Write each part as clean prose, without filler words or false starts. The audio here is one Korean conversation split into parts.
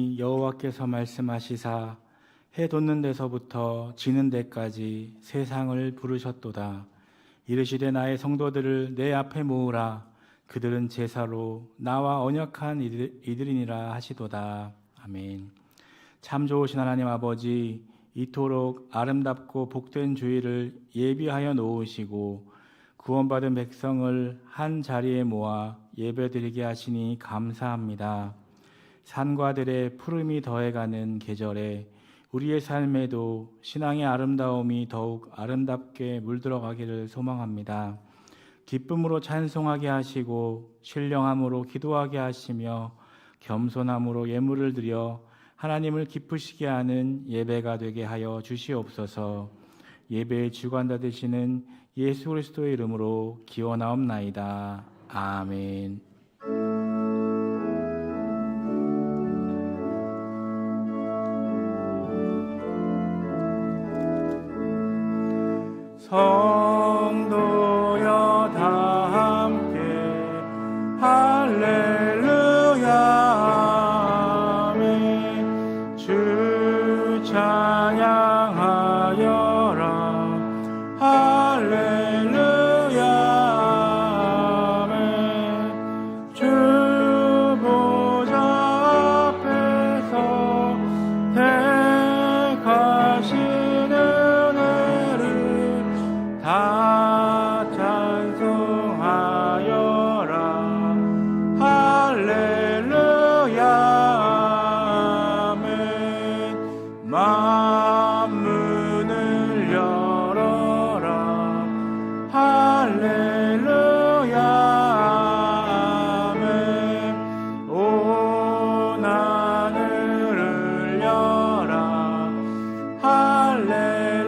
하오니 여호와께서 말씀하시사 해 돋는 데서부터 지는 데까지 세상을 부르셨도다. 이르시되 나의 성도들을 내 앞에 모으라. 그들은 제사로 나와 언약한 이들이니라 하시도다. 아멘. 참 좋으신 하나님 아버지, 이토록 아름답고 복된 주일을 예비하여 놓으시고 구원받은 백성을 한 자리에 모아 예배드리게 하시니 감사합니다. 산과 들의 푸름이 더해가는 계절에 우리의 삶에도 신앙의 아름다움이 더욱 아름답게 물들어가기를 소망합니다. 기쁨으로 찬송하게 하시고 신령함으로 기도하게 하시며 겸손함으로 예물을 드려 하나님을 기쁘시게 하는 예배가 되게 하여 주시옵소서. 예배의 주관자 되시는 예수 그리스도의 이름으로 기원하옵나이다. 아멘. 성도여 다 함께 할렐루야 아멘. 주 찬양하여라 할렐루야 아멘. 주 보좌 앞에서 택하시는 다 찬송하여라 할렐루야 아멘. 만문을 열어라 할렐루야 아멘. 온 하늘을 열라 할렐루야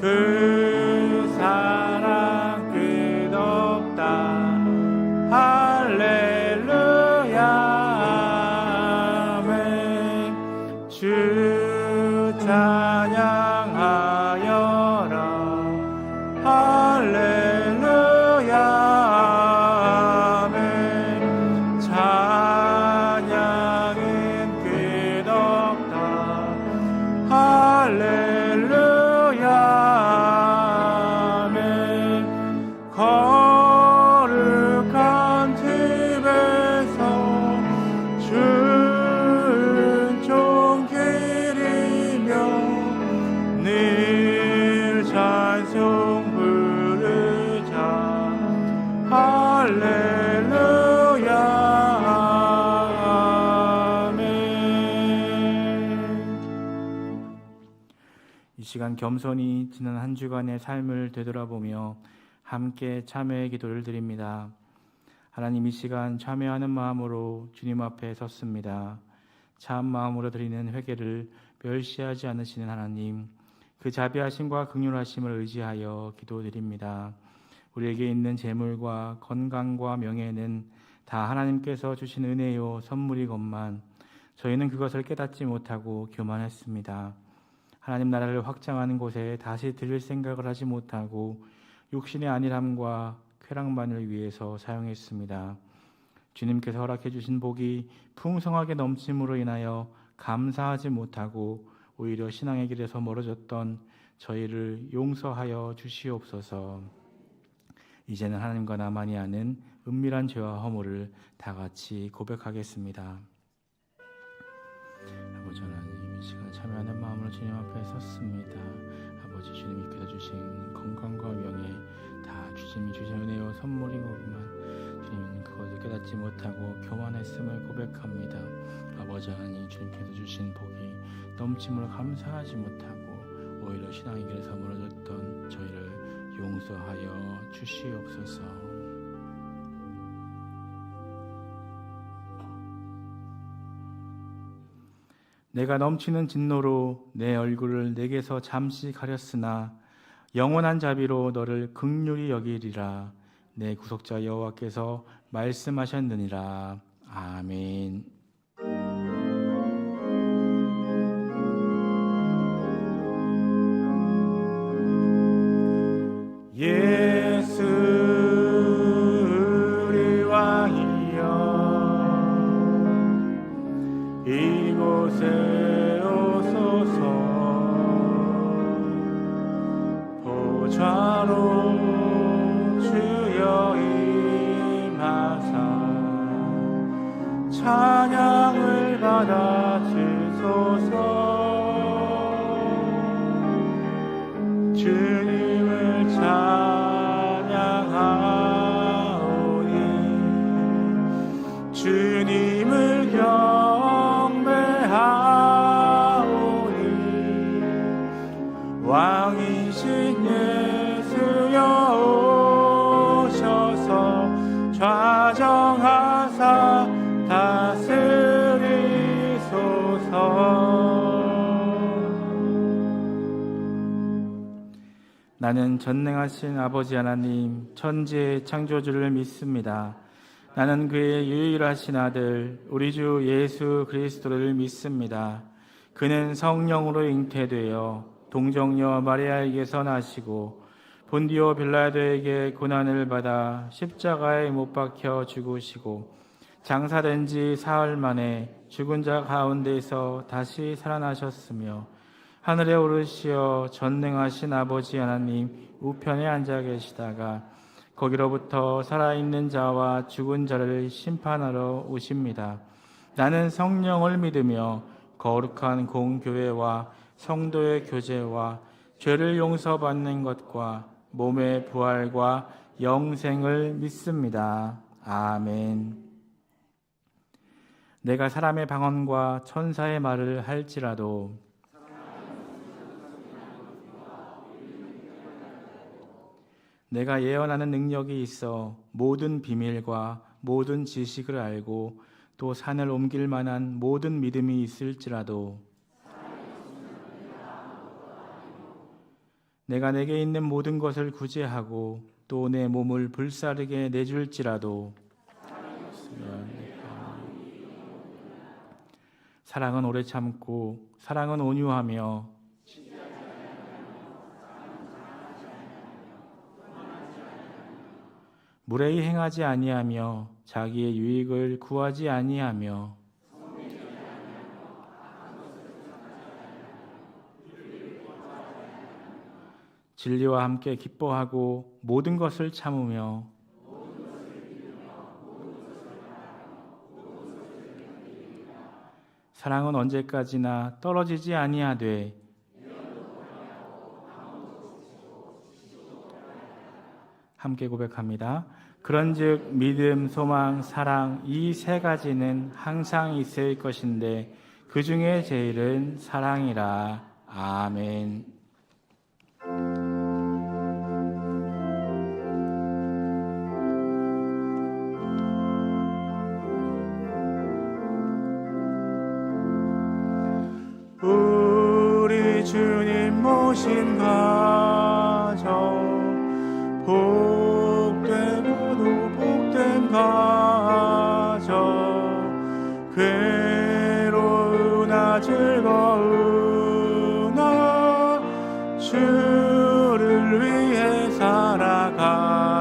그 사랑 끝없다 할렐루야 아멘. 주 찬양하여라 할렐루야 아멘. 찬양은 끝없다 할렐루야 거룩한 집에서 주은총 기리며 늘 찬송 부르자 할렐루야 아멘. 이 시간 겸손히 지난 한 주간의 삶을 되돌아보며 함께 참회의 기도를 드립니다. 하나님, 이 시간 참회하는 마음으로 주님 앞에 섰습니다. 참 마음으로 드리는 회개를 멸시하지 않으시는 하나님, 그 자비하심과 긍휼하심을 의지하여 기도드립니다. 우리에게 있는 재물과 건강과 명예는 다 하나님께서 주신 은혜요 선물이건만 저희는 그것을 깨닫지 못하고 교만했습니다. 하나님 나라를 확장하는 곳에 다시 드릴 생각을 하지 못하고 육신의 안일함과 쾌락만을 위해서 사용했습니다. 주님께서 허락해 주신 복이 풍성하게 넘침으로 인하여 감사하지 못하고 오히려 신앙의 길에서 멀어졌던 저희를 용서하여 주시옵소서. 이제는 하나님과 나만이 아는 은밀한 죄와 허물을 다 같이 고백하겠습니다. 아버지 하나님, 이 시간 참여하는 마음으로 주님 앞에 섰습니다. 아버지, 주님께서 주신 건강과 명예 다 주님이 주신 은혜와 선물인 것만 주님은 그것을 깨닫지 못하고 교만했음을 고백합니다. 아버지 하나님, 주님께서 주신 복이 넘침으로 감사하지 못하고 오히려 신앙의 길에서 멀어졌던 저희를 용서하여 주시옵소서. 내가 넘치는 진노로 내 얼굴을 내게서 잠시 가렸으나 영원한 자비로 너를 긍휼히 여기리라. 내 구속자 여호와께서 말씀하셨느니라. 아멘. 나는 전능하신 아버지 하나님 천지의 창조주를 믿습니다. 나는 그의 유일하신 아들 우리 주 예수 그리스도를 믿습니다. 그는 성령으로 잉태되어 동정녀 마리아에게서 나시고 본디오 빌라도에게 고난을 받아 십자가에 못 박혀 죽으시고 장사된 지 사흘 만에 죽은 자 가운데서 다시 살아나셨으며 하늘에 오르시어 전능하신 아버지 하나님 우편에 앉아 계시다가 거기로부터 살아있는 자와 죽은 자를 심판하러 오십니다. 나는 성령을 믿으며 거룩한 공교회와 성도의 교제와 죄를 용서받는 것과 몸의 부활과 영생을 믿습니다. 아멘. 내가 사람의 방언과 천사의 말을 할지라도 내가 예언하는 능력이 있어 모든 비밀과 모든 지식을 알고 또 산을 옮길 만한 모든 믿음이 있을지라도 내가 내게 있는 모든 것을 구제하고 또 내 몸을 불사르게 내줄지라도 사랑은 오래 참고 사랑은 온유하며 무례히 행하지 아니하며 자기의 유익을 구하지 아니하며 진리와 함께 기뻐하고 모든 것을 참으며 사랑은 언제까지나 떨어지지 아니하되 함께 고백합니다. 그런즉 믿음, 소망, 사랑 이 세 가지는 항상 있을 것인데 그 중에 제일은 사랑이라. 아멘. 우리 주님 모신 가정 복되고도 복된 가정 괴로우나 즐거우나 주를 위해 살아가리.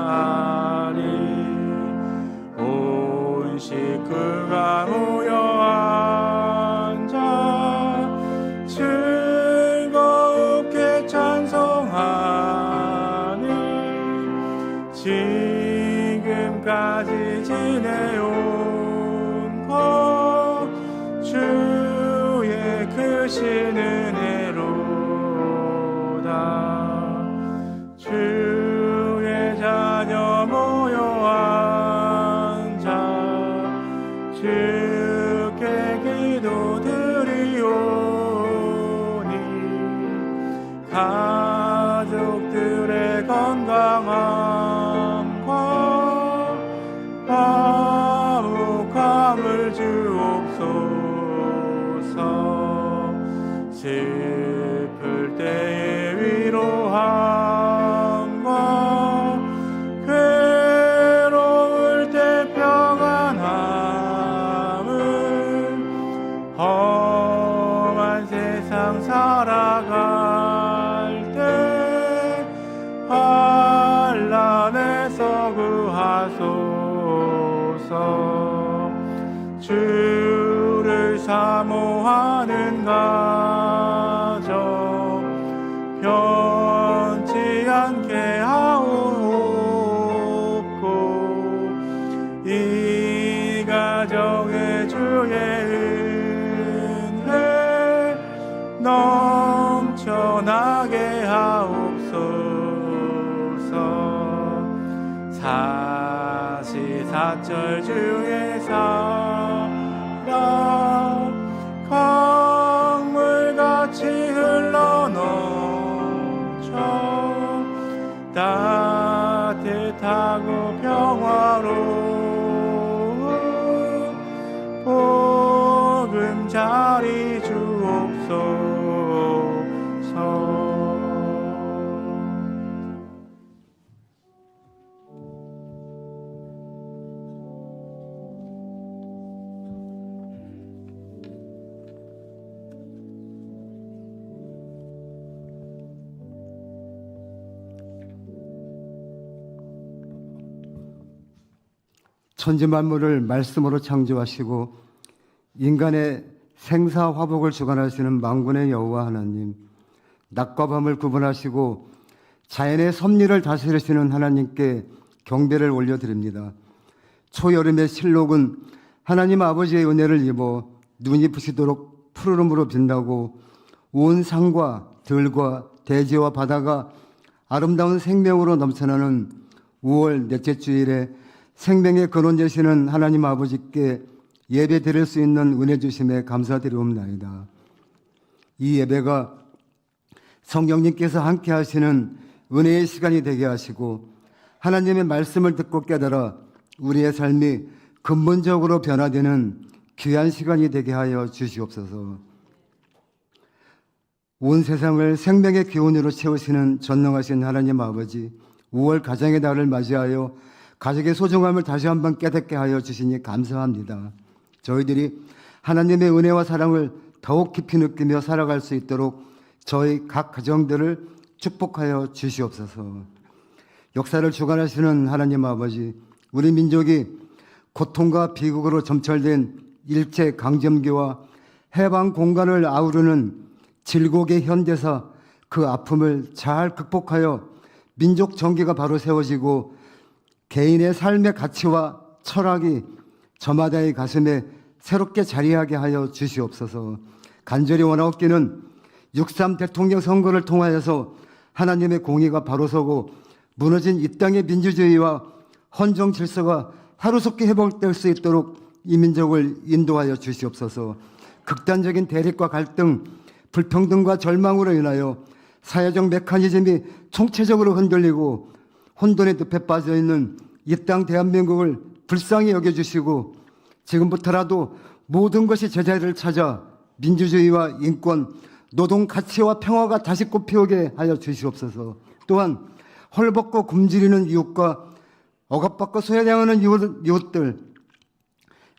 온 식구가 모여 앉아 즐겁게 찬송하니 지금까지 지내온 것 주의 크신 은혜로다. 주의 자녀 모여 앉아 주께 기도드리오니 가족들의 건강함과 화목함을 주옵소서. 슬플 때의 위로함과 괴로울 때 평안함을 험한 세상 살아갈 때 환난에서 구하소서. 주를 사모하는 가정 변치 않게 하옵고 이 가정에 주의 은혜 넘쳐나게 하옵소서. 사시사철 주의 사랑 강물같이 흘러넘쳐 따뜻하고 평화로운 보금자리 주옵소서. 천지 만물을 말씀으로 창조하시고 인간의 생사화복을 주관하시는 만군의 여호와 하나님, 낮과 밤을 구분하시고 자연의 섭리를 다스리시는 하나님께 경배를 올려드립니다. 초여름의 실록은 하나님 아버지의 은혜를 입어 눈이 부시도록 푸르름으로 빛나고 온 산과 들과 대지와 바다가 아름다운 생명으로 넘쳐나는 5월 넷째 주일에 생명의 근원 되시는 하나님 아버지께 예배 드릴 수 있는 은혜 주심에 감사드리옵나이다. 이 예배가 성령님께서 함께 하시는 은혜의 시간이 되게 하시고 하나님의 말씀을 듣고 깨달아 우리의 삶이 근본적으로 변화되는 귀한 시간이 되게 하여 주시옵소서. 온 세상을 생명의 기운으로 채우시는 전능하신 하나님 아버지, 5월 가정의 날을 맞이하여 가족의 소중함을 다시 한번 깨닫게 하여 주시니 감사합니다. 저희들이 하나님의 은혜와 사랑을 더욱 깊이 느끼며 살아갈 수 있도록 저희 각 가정들을 축복하여 주시옵소서. 역사를 주관하시는 하나님 아버지, 우리 민족이 고통과 비극으로 점철된 일제 강점기와 해방 공간을 아우르는 질곡의 현대사, 그 아픔을 잘 극복하여 민족 정기가 바로 세워지고 개인의 삶의 가치와 철학이 저마다의 가슴에 새롭게 자리하게 하여 주시옵소서. 간절히 원하옵기는 6.3 대통령 선거를 통하여서 하나님의 공의가 바로 서고 무너진 이 땅의 민주주의와 헌정 질서가 하루속히 회복될 수 있도록 이 민족을 인도하여 주시옵소서. 극단적인 대립과 갈등, 불평등과 절망으로 인하여 사회적 메커니즘이 총체적으로 흔들리고 혼돈의 늪에 빠져있는 이 땅 대한민국을 불쌍히 여겨주시고 지금부터라도 모든 것이 제자리를 찾아 민주주의와 인권, 노동 가치와 평화가 다시 꽃피우게 하여 주시옵소서. 또한 헐벗고 굶주리는 이웃과 억압받고 소외당하는 이웃들,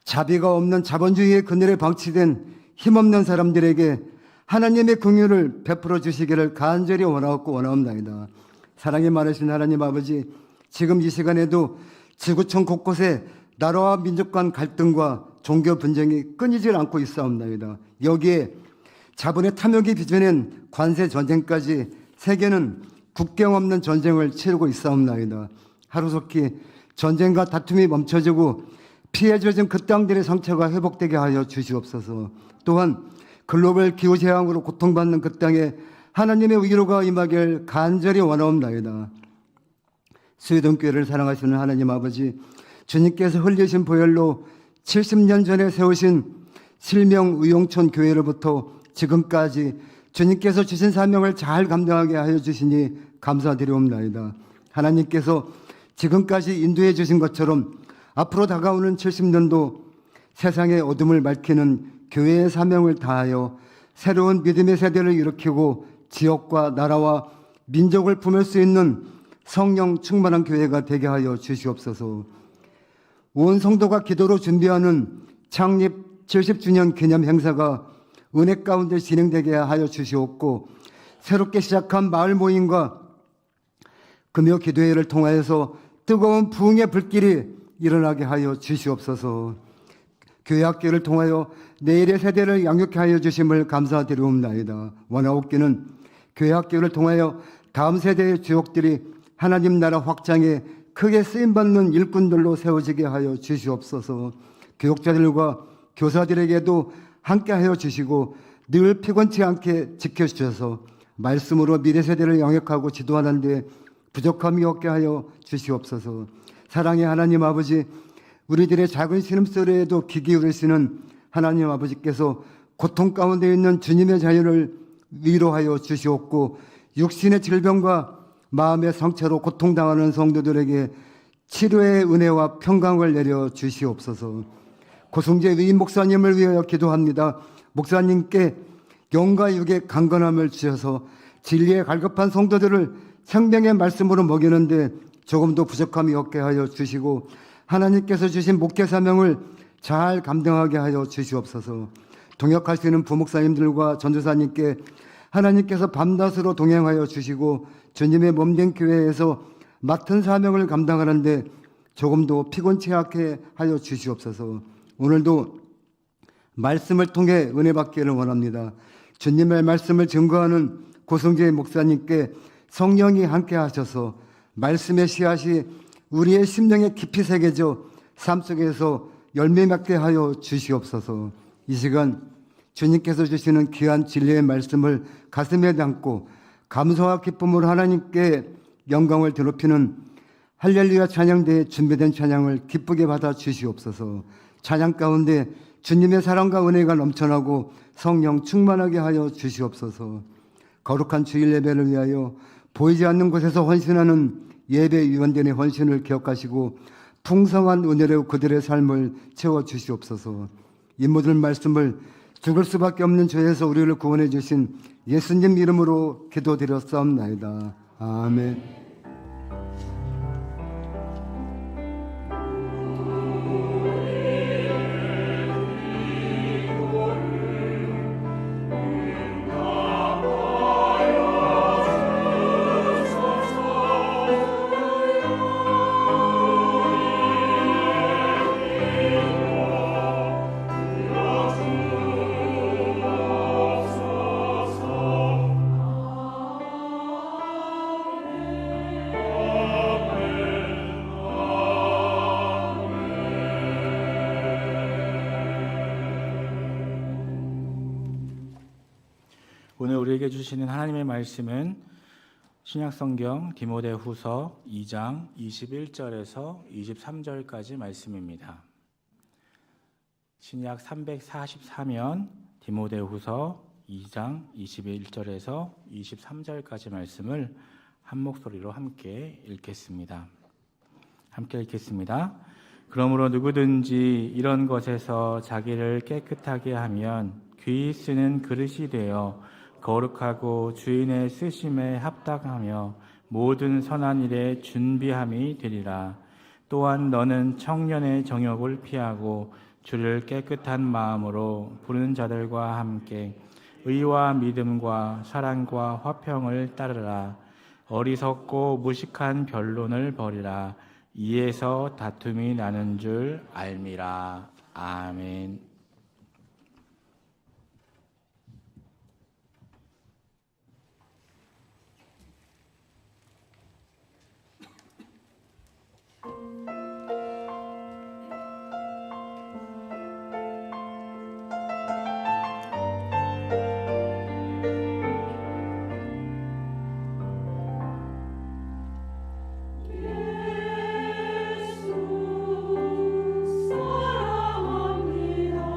자비가 없는 자본주의의 그늘에 방치된 힘없는 사람들에게 하나님의 긍휼을 베풀어 주시기를 간절히 원하옵나이다. 사랑이 많으신 하나님 아버지, 지금 이 시간에도 지구촌 곳곳에 나라와 민족 간 갈등과 종교 분쟁이 끊이질 않고 있사옵나이다. 여기에 자본의 탐욕이 빚어낸 관세 전쟁까지 세계는 국경 없는 전쟁을 치르고 있사옵나이다. 하루속히 전쟁과 다툼이 멈춰지고 피해 젖은 그 땅들의 상처가 회복되게 하여 주시옵소서. 또한 글로벌 기후재앙으로 고통받는 그 땅에 하나님의 위로가 임하길 간절히 원하옵나이다. 스웨덴교회를 사랑하시는 하나님 아버지, 주님께서 흘리신 보혈로 70년 전에 세우신 실명의용촌 교회로부터 지금까지 주님께서 주신 사명을 잘 감당하게 하여 주시니 감사드리옵나이다. 하나님께서 지금까지 인도해 주신 것처럼 앞으로 다가오는 70년도 세상의 어둠을 밝히는 교회의 사명을 다하여 새로운 믿음의 세대를 일으키고 지역과 나라와 민족을 품을 수 있는 성령 충만한 교회가 되게 하여 주시옵소서. 온 성도가 기도로 준비하는 창립 70주년 기념 행사가 은혜 가운데 진행되게 하여 주시옵고, 새롭게 시작한 마을 모임과 금요 기도회를 통하여서 뜨거운 부흥의 불길이 일어나게 하여 주시옵소서. 교회 학교를 통하여 내일의 세대를 양육케 하여 주심을 감사드리옵나이다. 원하옵기는 교회 학교를 통하여 다음 세대의 주역들이 하나님 나라 확장에 크게 쓰임받는 일꾼들로 세워지게 하여 주시옵소서. 교육자들과 교사들에게도 함께하여 주시고 늘 피곤치 않게 지켜주셔서 말씀으로 미래 세대를 영역하고 지도하는 데 부족함이 없게 하여 주시옵소서. 사랑의 하나님 아버지, 우리들의 작은 신음소리에도 귀 기울이시는 하나님 아버지께서 고통 가운데 있는 주님의 자녀를 위로하여 주시옵고, 육신의 질병과 마음의 상처로 고통당하는 성도들에게 치료의 은혜와 평강을 내려 주시옵소서. 고승재 위임 목사님을 위하여 기도합니다. 목사님께 영과 육의 강건함을 주셔서 진리에 갈급한 성도들을 생명의 말씀으로 먹이는데 조금도 부족함이 없게 하여 주시고, 하나님께서 주신 목회 사명을 잘 감당하게 하여 주시옵소서. 동역하시는 부목사님들과 전도사님께 하나님께서 밤낮으로 동행하여 주시고 주님의 몸된 교회에서 맡은 사명을 감당하는데 조금도 피곤치 않게 하여 주시옵소서. 오늘도 말씀을 통해 은혜 받기를 원합니다. 주님의 말씀을 증거하는 고성재 목사님께 성령이 함께 하셔서 말씀의 씨앗이 우리의 심령에 깊이 새겨져 삶 속에서 열매 맺게 하여 주시옵소서. 이 시간 주님께서 주시는 귀한 진리의 말씀을 가슴에 담고 감사와 기쁨으로 하나님께 영광을 드높이는 할렐루야 찬양대에 준비된 찬양을 기쁘게 받아 주시옵소서. 찬양 가운데 주님의 사랑과 은혜가 넘쳐나고 성령 충만하게 하여 주시옵소서. 거룩한 주일 예배를 위하여 보이지 않는 곳에서 헌신하는 예배위원들의 헌신을 기억하시고 풍성한 은혜로 그들의 삶을 채워주시옵소서. 이 모든 말씀을 죽을 수밖에 없는 죄에서 우리를 구원해 주신 예수님 이름으로 기도드렸사옵나이다. 아멘. 오늘 우리에게 주시는 하나님의 말씀은 신약성경 디모데후서 2장 21절에서 23절까지 말씀입니다. 신약 344면 디모데후서 2장 21절에서 23절까지 말씀을 한 목소리로 함께 읽겠습니다. 함께 읽겠습니다. 그러므로 누구든지 이런 것에서 자기를 깨끗하게 하면 귀히 쓰는 그릇이 되어 거룩하고 주인의 쓰심에 합당하며 모든 선한 일에 준비함이 되리라. 또한 너는 청년의 정욕을 피하고 주를 깨끗한 마음으로 부르는 자들과 함께 의와 믿음과 사랑과 화평을 따르라. 어리석고 무식한 변론을 버리라. 이에서 다툼이 나는 줄 알미라. 아멘. 사랑합니다.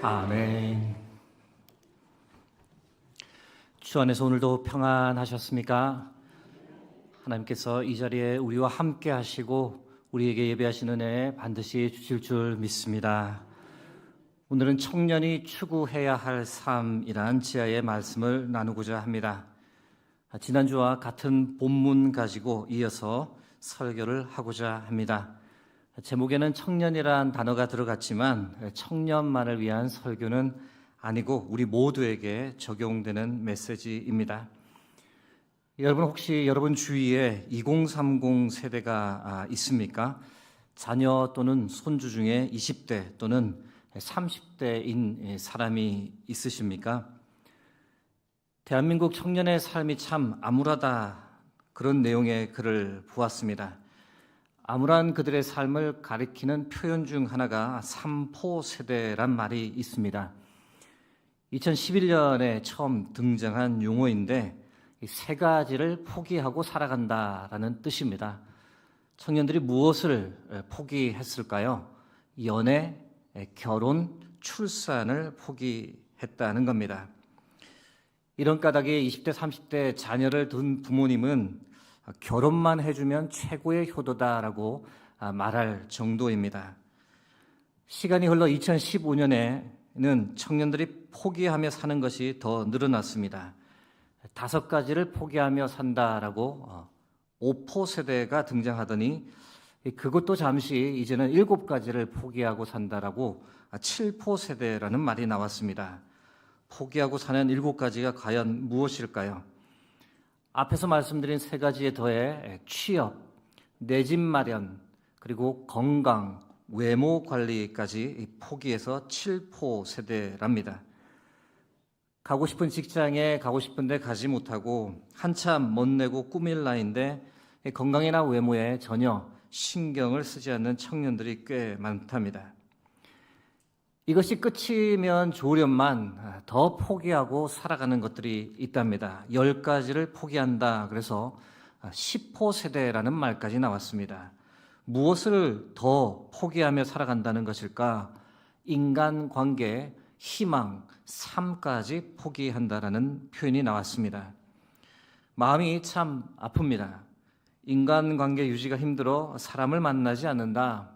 아멘. 주 안에서 오늘도 평안하셨습니까? 하나님께서 이 자리에 우리와 함께 하시고 우리에게 예배하시는 은혜 반드시 주실 줄 믿습니다. 오늘은 청년이 추구해야 할 삶이란 지하의 말씀을 나누고자 합니다. 지난주와 같은 본문 가지고 이어서 설교를 하고자 합니다. 제목에는 청년이란 단어가 들어갔지만 청년만을 위한 설교는 아니고 우리 모두에게 적용되는 메시지입니다. 여러분 혹시 여러분 주위에 2030 세대가 있습니까? 자녀 또는 손주 중에 20대 또는 30대인 사람이 있으십니까? 대한민국 청년의 삶이 참 암울하다, 그런 내용의 글을 보았습니다. 암울한 그들의 삶을 가리키는 표현 중 하나가 삼포 세대란 말이 있습니다. 2011년에 처음 등장한 용어인데 이 세 가지를 포기하고 살아간다라는 뜻입니다. 청년들이 무엇을 포기했을까요? 연애, 결혼, 출산을 포기했다는 겁니다. 이런 까닭에 20대, 30대 자녀를 둔 부모님은 결혼만 해주면 최고의 효도다라고 말할 정도입니다. 시간이 흘러 2015년에는 청년들이 포기하며 사는 것이 더 늘어났습니다. 5가지를 포기하며 산다라고 5포 세대가 등장하더니 그것도 잠시 이제는 7가지를 포기하고 산다라고 7포 세대라는 말이 나왔습니다. 포기하고 사는 7가지가 과연 무엇일까요? 앞에서 말씀드린 3가지에 더해 취업, 내 집 마련, 그리고 건강, 외모 관리까지 포기해서 7포 세대랍니다. 가고 싶은 직장에 가고 싶은데 가지 못하고 한참 멋내고 꾸밀 나이인데 건강이나 외모에 전혀 신경을 쓰지 않는 청년들이 꽤 많답니다. 이것이 끝이면 좋으련만 더 포기하고 살아가는 것들이 있답니다. 10가지를 포기한다. 그래서 10호 세대라는 말까지 나왔습니다. 무엇을 더 포기하며 살아간다는 것일까? 인간관계, 희망, 삶까지 포기한다라는 표현이 나왔습니다. 마음이 참 아픕니다. 인간관계 유지가 힘들어 사람을 만나지 않는다.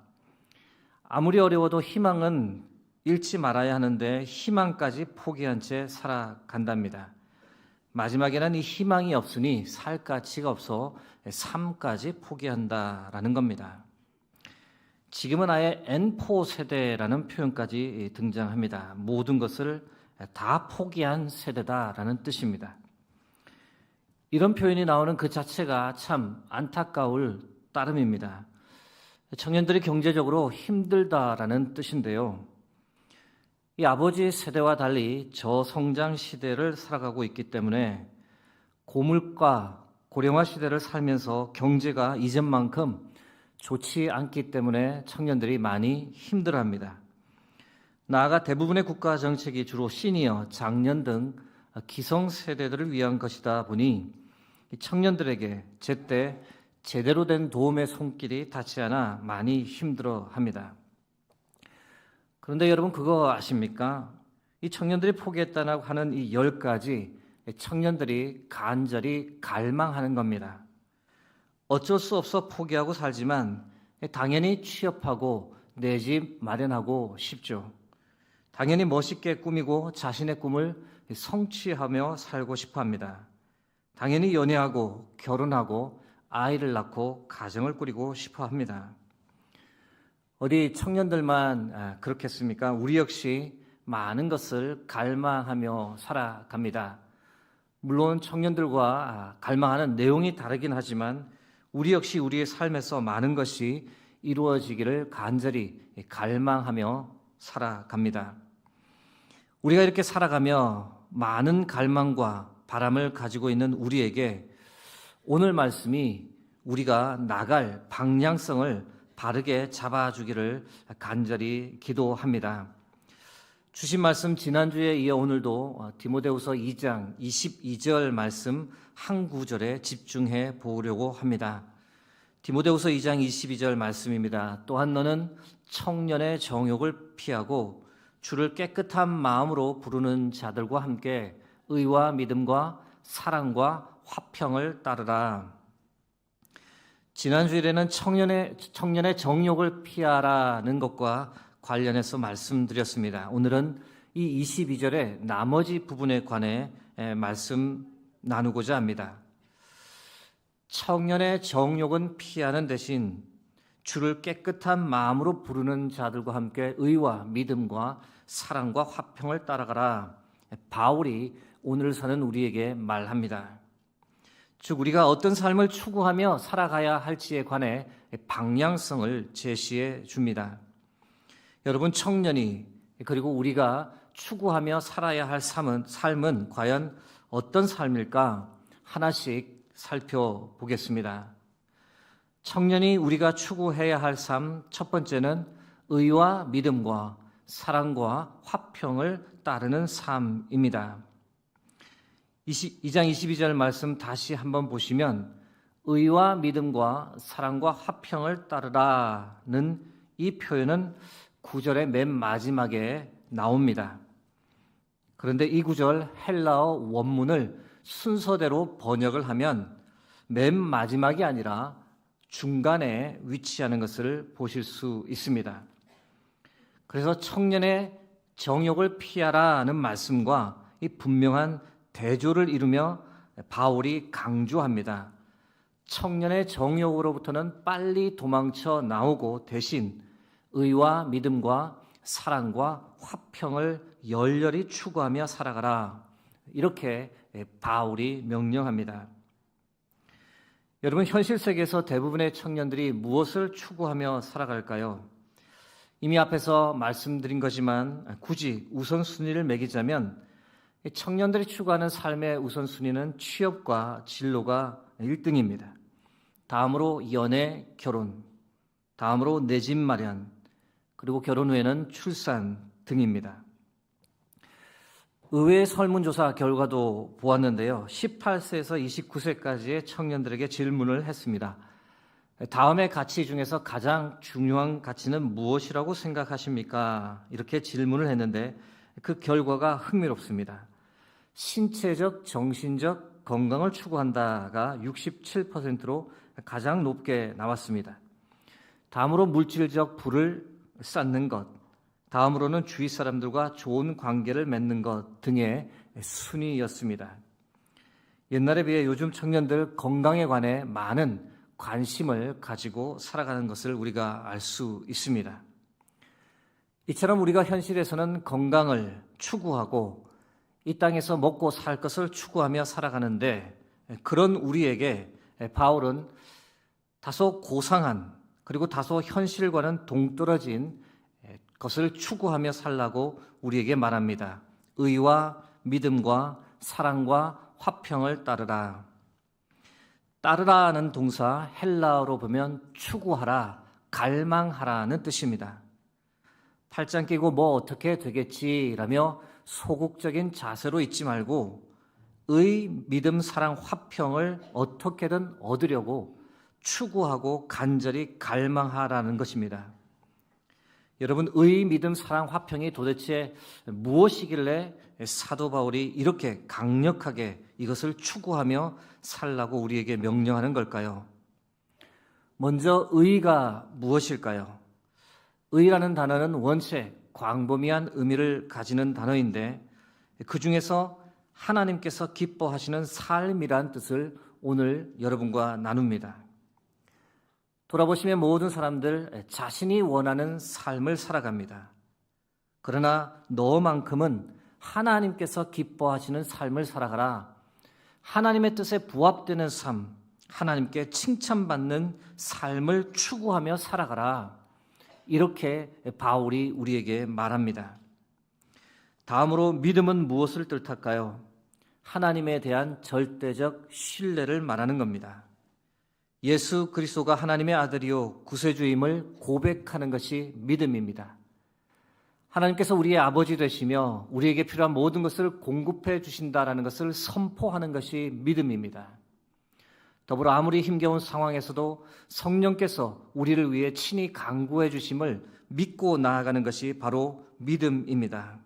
아무리 어려워도 희망은 잃지 말아야 하는데 희망까지 포기한 채 살아간답니다. 마지막에는 이 희망이 없으니 살 가치가 없어 삶까지 포기한다라는 겁니다. 지금은 아예 N4 세대라는 표현까지 등장합니다. 모든 것을 다 포기한 세대다라는 뜻입니다. 이런 표현이 나오는 그 자체가 참 안타까울 따름입니다. 청년들이 경제적으로 힘들다라는 뜻인데요. 이 아버지 세대와 달리 저성장 시대를 살아가고 있기 때문에 고물가, 고령화 시대를 살면서 경제가 이전만큼 좋지 않기 때문에 청년들이 많이 힘들어합니다. 나아가 대부분의 국가 정책이 주로 시니어, 장년 등 기성세대들을 위한 것이다 보니 청년들에게 제때 제대로 된 도움의 손길이 닿지 않아 많이 힘들어합니다. 그런데 여러분 그거 아십니까? 이 청년들이 포기했다고 하는 이 10가지 청년들이 간절히 갈망하는 겁니다. 어쩔 수 없어 포기하고 살지만 당연히 취업하고 내 집 마련하고 싶죠. 당연히 멋있게 꾸미고 자신의 꿈을 성취하며 살고 싶어 합니다. 당연히 연애하고 결혼하고 아이를 낳고 가정을 꾸리고 싶어 합니다. 어디 청년들만 그렇겠습니까? 우리 역시 많은 것을 갈망하며 살아갑니다. 물론 청년들과 갈망하는 내용이 다르긴 하지만 우리 역시 우리의 삶에서 많은 것이 이루어지기를 간절히 갈망하며 살아갑니다. 우리가 이렇게 살아가며 많은 갈망과 바람을 가지고 있는 우리에게 오늘 말씀이 우리가 나갈 방향성을 바르게 잡아주기를 간절히 기도합니다. 주신 말씀 지난주에 이어 오늘도 디모데후서 2장 22절 말씀 한 구절에 집중해 보려고 합니다. 디모데후서 2장 22절 말씀입니다. 또한 너는 청년의 정욕을 피하고 주를 깨끗한 마음으로 부르는 자들과 함께 의와 믿음과 사랑과 화평을 따르라. 지난 주일에는 청년의 정욕을 피하라는 것과 관련해서 말씀드렸습니다. 오늘은 이 22절의 나머지 부분에 관해 말씀 나누고자 합니다. 청년의 정욕은 피하는 대신 주를 깨끗한 마음으로 부르는 자들과 함께 의와 믿음과 사랑과 화평을 따라가라. 바울이 오늘 사는 우리에게 말합니다. 즉 우리가 어떤 삶을 추구하며 살아가야 할지에 관해 방향성을 제시해 줍니다. 여러분, 청년이 그리고 우리가 추구하며 살아야 할 삶은 과연 어떤 삶일까? 하나씩 살펴보겠습니다. 청년이 우리가 추구해야 할 삶, 첫 번째는 의와 믿음과 사랑과 화평을 따르는 삶입니다. 2장 22절 말씀 다시 한번 보시면 의와 믿음과 사랑과 화평을 따르라는 이 표현은 9절의 맨 마지막에 나옵니다. 그런데 이 구절 헬라어 원문을 순서대로 번역을 하면 맨 마지막이 아니라 중간에 위치하는 것을 보실 수 있습니다. 그래서 청년의 정욕을 피하라는 말씀과 이 분명한 대조를 이루며 바울이 강조합니다. 청년의 정욕으로부터는 빨리 도망쳐 나오고 대신 의와 믿음과 사랑과 화평을 열렬히 추구하며 살아가라. 이렇게 바울이 명령합니다. 여러분, 현실 세계에서 대부분의 청년들이 무엇을 추구하며 살아갈까요? 이미 앞에서 말씀드린 거지만 굳이 우선순위를 매기자면 청년들이 추구하는 삶의 우선순위는 취업과 진로가 1등입니다. 다음으로 연애, 결혼, 다음으로 내 집 마련, 그리고 결혼 후에는 출산 등입니다. 의회 설문조사 결과도 보았는데요. 18세에서 29세까지의 청년들에게 질문을 했습니다. 다음의 가치 중에서 가장 중요한 가치는 무엇이라고 생각하십니까? 이렇게 질문을 했는데 그 결과가 흥미롭습니다. 신체적, 정신적 건강을 추구한다가 67%로 가장 높게 나왔습니다. 다음으로 물질적 부를 쌓는 것, 다음으로는 주위 사람들과 좋은 관계를 맺는 것 등의 순위였습니다. 옛날에 비해 요즘 청년들 건강에 관해 많은 관심을 가지고 살아가는 것을 우리가 알 수 있습니다. 이처럼 우리가 현실에서는 건강을 추구하고 이 땅에서 먹고 살 것을 추구하며 살아가는데 그런 우리에게 바울은 다소 고상한 그리고 다소 현실과는 동떨어진 것을 추구하며 살라고 우리에게 말합니다. 의와 믿음과 사랑과 화평을 따르라. 따르라는 동사 헬라어로 보면 추구하라, 갈망하라는 뜻입니다. 팔짱 끼고 뭐 어떻게 되겠지라며 소극적인 자세로 있지 말고 의, 믿음, 사랑, 화평을 어떻게든 얻으려고 추구하고 간절히 갈망하라는 것입니다. 여러분, 의, 믿음, 사랑, 화평이 도대체 무엇이길래 사도 바울이 이렇게 강력하게 이것을 추구하며 살라고 우리에게 명령하는 걸까요? 먼저 의가 무엇일까요? 의라는 단어는 원체 광범위한 의미를 가지는 단어인데 그 중에서 하나님께서 기뻐하시는 삶이란 뜻을 오늘 여러분과 나눕니다. 돌아보시면 모든 사람들 자신이 원하는 삶을 살아갑니다. 그러나 너만큼은 하나님께서 기뻐하시는 삶을 살아가라. 하나님의 뜻에 부합되는 삶, 하나님께 칭찬받는 삶을 추구하며 살아가라. 이렇게 바울이 우리에게 말합니다. 다음으로 믿음은 무엇을 뜻할까요? 하나님에 대한 절대적 신뢰를 말하는 겁니다. 예수 그리스도가 하나님의 아들이요 구세주임을 고백하는 것이 믿음입니다. 하나님께서 우리의 아버지 되시며 우리에게 필요한 모든 것을 공급해 주신다라는 것을 선포하는 것이 믿음입니다. 더불어 아무리 힘겨운 상황에서도 성령께서 우리를 위해 친히 간구해 주심을 믿고 나아가는 것이 바로 믿음입니다.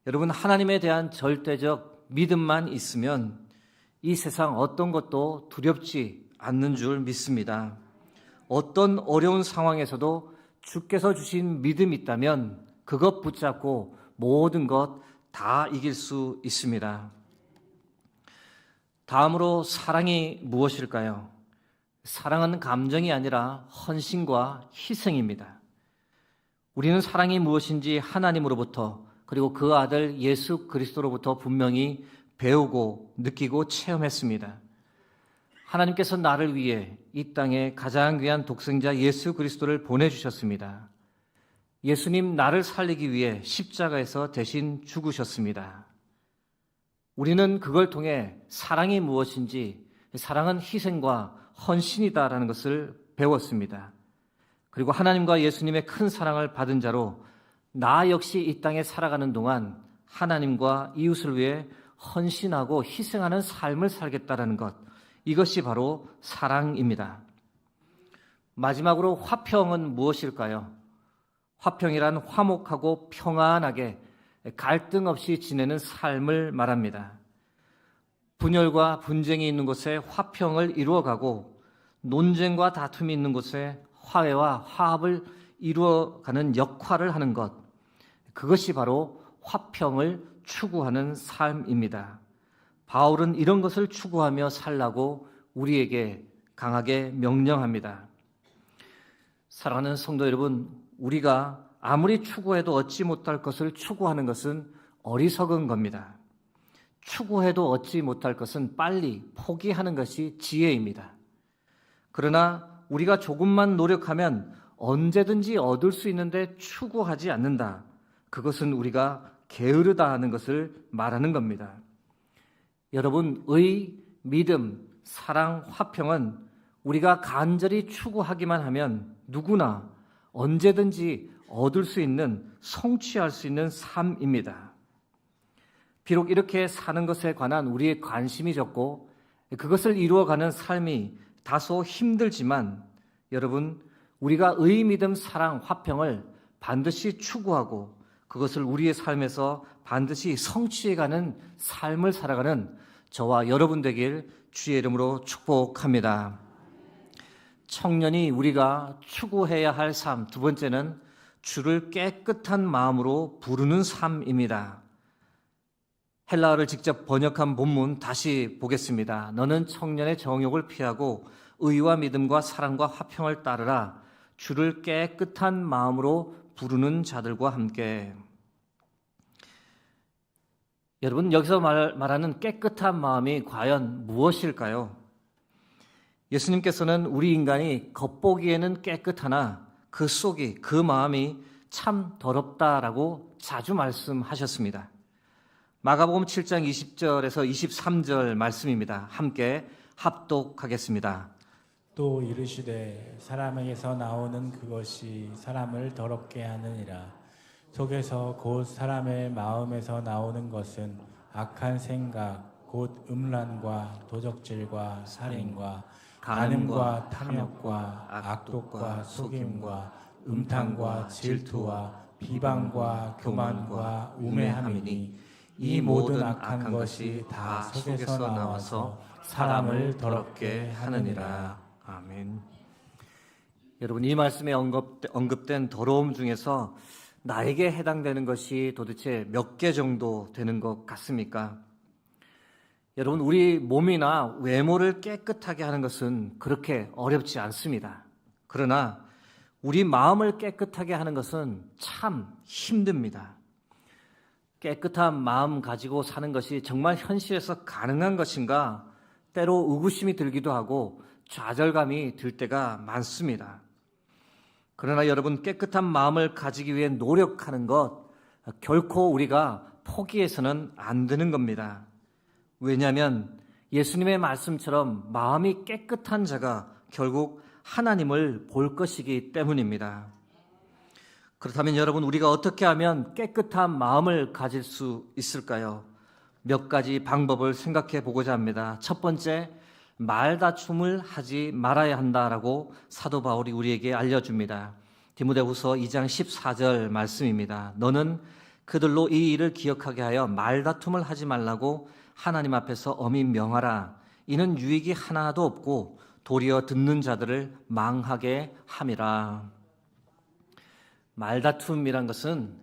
여러분, 하나님에 대한 절대적 믿음만 있으면 이 세상 어떤 것도 두렵지 않는 줄 믿습니다. 어떤 어려운 상황에서도 주께서 주신 믿음이 있다면 그것 붙잡고 모든 것 다 이길 수 있습니다. 다음으로 사랑이 무엇일까요? 사랑은 감정이 아니라 헌신과 희생입니다. 우리는 사랑이 무엇인지 하나님으로부터 그리고 그 아들 예수 그리스도로부터 분명히 배우고 느끼고 체험했습니다. 하나님께서 나를 위해 이 땅에 가장 귀한 독생자 예수 그리스도를 보내주셨습니다. 예수님 나를 살리기 위해 십자가에서 대신 죽으셨습니다. 우리는 그걸 통해 사랑이 무엇인지, 사랑은 희생과 헌신이다라는 것을 배웠습니다. 그리고 하나님과 예수님의 큰 사랑을 받은 자로 나 역시 이 땅에 살아가는 동안 하나님과 이웃을 위해 헌신하고 희생하는 삶을 살겠다라는 것, 이것이 바로 사랑입니다. 마지막으로 화평은 무엇일까요? 화평이란 화목하고 평안하게 갈등 없이 지내는 삶을 말합니다. 분열과 분쟁이 있는 곳에 화평을 이루어가고 논쟁과 다툼이 있는 곳에 화해와 화합을 이루어가는 역할을 하는 것, 그것이 바로 화평을 추구하는 삶입니다. 바울은 이런 것을 추구하며 살라고 우리에게 강하게 명령합니다. 사랑하는 성도 여러분, 우리가 아무리 추구해도 얻지 못할 것을 추구하는 것은 어리석은 겁니다. 추구해도 얻지 못할 것은 빨리 포기하는 것이 지혜입니다. 그러나 우리가 조금만 노력하면 언제든지 얻을 수 있는데 추구하지 않는다. 그것은 우리가 게으르다 하는 것을 말하는 겁니다. 여러분, 의, 믿음, 사랑, 화평은 우리가 간절히 추구하기만 하면 누구나 언제든지 얻을 수 있는, 성취할 수 있는 삶입니다. 비록 이렇게 사는 것에 관한 우리의 관심이 적고 그것을 이루어가는 삶이 다소 힘들지만 여러분, 우리가 의, 믿음, 사랑, 화평을 반드시 추구하고 그것을 우리의 삶에서 반드시 성취해가는 삶을 살아가는 저와 여러분 되길 주의 이름으로 축복합니다. 청년이 우리가 추구해야 할 삶, 두 번째는 주를 깨끗한 마음으로 부르는 삶입니다. 헬라어를 직접 번역한 본문 다시 보겠습니다. 너는 청년의 정욕을 피하고 의와 믿음과 사랑과 화평을 따르라. 주를 깨끗한 마음으로 부르는 자들과 함께. 여러분, 여기서 말하는 깨끗한 마음이 과연 무엇일까요? 예수님께서는 우리 인간이 겉보기에는 깨끗하나 그 속이, 그 마음이 참 더럽다라고 자주 말씀하셨습니다. 마가복음 7장 20절에서 23절 말씀입니다. 함께 합독하겠습니다. 또 이르시되 사람에게서 나오는 그것이 사람을 더럽게 하느니라. 속에서 곧 사람의 마음에서 나오는 것은 악한 생각, 곧 음란과 도적질과 살인과 간음과 탐욕과 악독과 속임과 음탕과 질투와 비방과 교만과 우매함이니 이 모든 악한 것이 다 속에서 나와서 사람을 더럽게 하느니라. 아멘. 여러분, 이 말씀에 언급된 더러움 중에서 나에게 해당되는 것이 도대체 몇 개 정도 되는 것 같습니까? 여러분, 우리 몸이나 외모를 깨끗하게 하는 것은 그렇게 어렵지 않습니다. 그러나 우리 마음을 깨끗하게 하는 것은 참 힘듭니다. 깨끗한 마음 가지고 사는 것이 정말 현실에서 가능한 것인가? 때로 의구심이 들기도 하고 좌절감이 들 때가 많습니다. 그러나 여러분, 깨끗한 마음을 가지기 위해 노력하는 것 결코 우리가 포기해서는 안 되는 겁니다. 왜냐하면 예수님의 말씀처럼 마음이 깨끗한 자가 결국 하나님을 볼 것이기 때문입니다. 그렇다면 여러분, 우리가 어떻게 하면 깨끗한 마음을 가질 수 있을까요? 몇 가지 방법을 생각해 보고자 합니다. 첫 번째, 말다툼을 하지 말아야 한다라고 사도 바울이 우리에게 알려줍니다. 디모데후서 2장 14절 말씀입니다. 너는 그들로 이 일을 기억하게 하여 말다툼을 하지 말라고 하나님 앞에서 엄히 명하라. 이는 유익이 하나도 없고 도리어 듣는 자들을 망하게 함이라. 말다툼이란 것은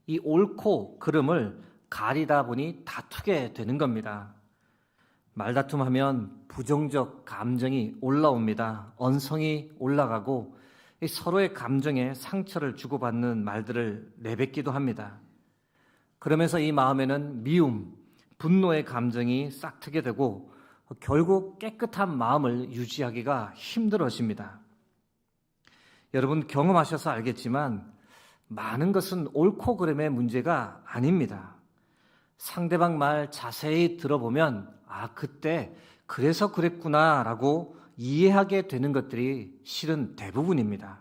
이 옳고 그름을 가리다 보니 다투게 되는 겁니다. 말다툼하면 부정적 감정이 올라옵니다. 언성이 올라가고 서로의 감정에 상처를 주고받는 말들을 내뱉기도 합니다. 그러면서 이 마음에는 미움, 분노의 감정이 싹트게 되고 결국 깨끗한 마음을 유지하기가 힘들어집니다. 여러분 경험하셔서 알겠지만 많은 것은 옳고 그름의 문제가 아닙니다. 상대방 말 자세히 들어보면 그때 그래서 그랬구나라고 이해하게 되는 것들이 실은 대부분입니다.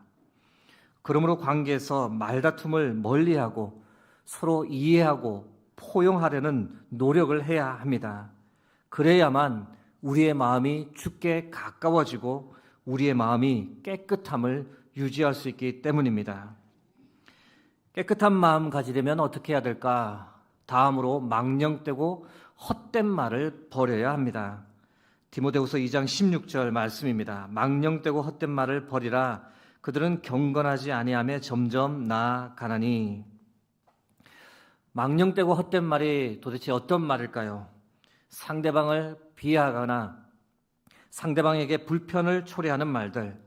그러므로 관계에서 말다툼을 멀리하고 서로 이해하고 포용하려는 노력을 해야 합니다. 그래야만 우리의 마음이 주께 가까워지고 우리의 마음이 깨끗함을 유지할 수 있기 때문입니다. 깨끗한 마음 가지려면 어떻게 해야 될까? 다음으로 망령되고 헛된 말을 버려야 합니다. 디모데후서 2장 16절 말씀입니다. 망령되고 헛된 말을 버리라. 그들은 경건하지 아니하며 점점 나아가나니. 망령되고 헛된 말이 도대체 어떤 말일까요? 상대방을 비하하거나 상대방에게 불편을 초래하는 말들,